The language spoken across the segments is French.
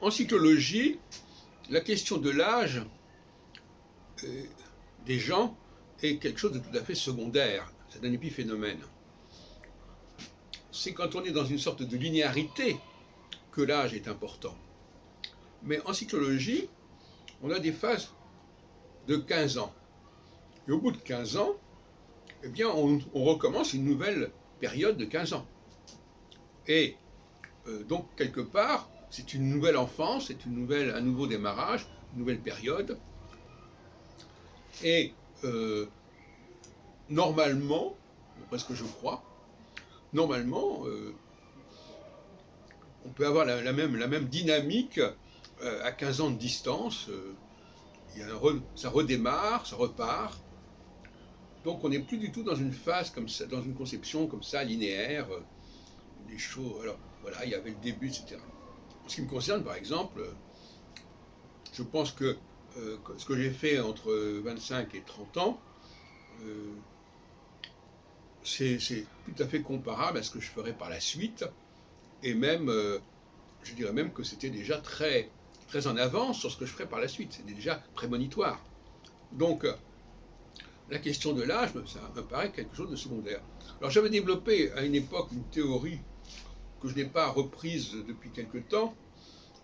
En cyclologie, la question de l'âge des gens est quelque chose de tout à fait secondaire. C'est un épiphénomène. C'est quand on est dans une sorte de linéarité que l'âge est important. Mais en cyclologie, on a des phases de 15 ans. Et au bout de 15 ans, eh bien, on recommence une nouvelle période de 15 ans. Et donc, quelque part, c'est une nouvelle enfance, c'est un nouveau démarrage, une nouvelle période. Et normalement, d'après ce que je crois, normalement, on peut avoir la même dynamique à 15 ans de distance. Ça redémarre, ça repart. Donc on n'est plus du tout dans une phase comme ça, dans une conception comme ça, linéaire, des choses. Alors voilà, il y avait le début, etc. En ce qui me concerne, par exemple, je pense que ce que j'ai fait entre 25 et 30 ans, c'est tout à fait comparable à ce que je ferai par la suite, et même, je dirais même que c'était déjà très, très en avance sur ce que je ferai par la suite, c'était déjà prémonitoire. Donc, la question de l'âge, ça me paraît quelque chose de secondaire. Alors j'avais développé à une époque une théorie que je n'ai pas reprise depuis quelque temps,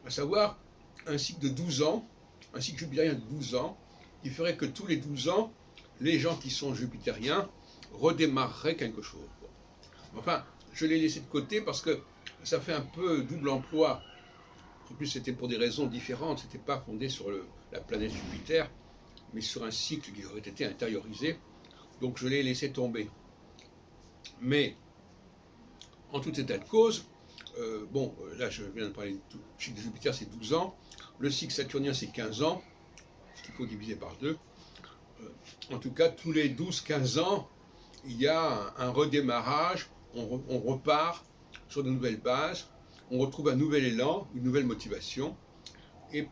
à savoir un cycle de 12 ans, un cycle jupitérien de 12 ans, qui ferait que tous les 12 ans, les gens qui sont jupitériens redémarreraient quelque chose. Enfin, je l'ai laissé de côté parce que ça fait un peu double emploi. En plus, c'était pour des raisons différentes, c'était pas fondé sur la planète Jupiter, mais sur un cycle qui aurait été intériorisé. Donc je l'ai laissé tomber. Mais, en tout état de cause, là je viens de parler du cycle de Jupiter, c'est 12 ans. Le cycle saturnien, c'est 15 ans, ce qu'il faut diviser par 2. En tout cas, tous les 12-15 ans, il y a un redémarrage, on repart sur de nouvelles bases, on retrouve un nouvel élan, une nouvelle motivation, et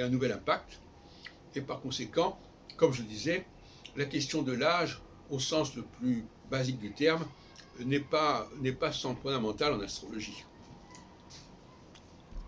un nouvel impact. Et par conséquent, comme je le disais, la question de l'âge, au sens le plus basique du terme, n'est pas fondamental en astrologie.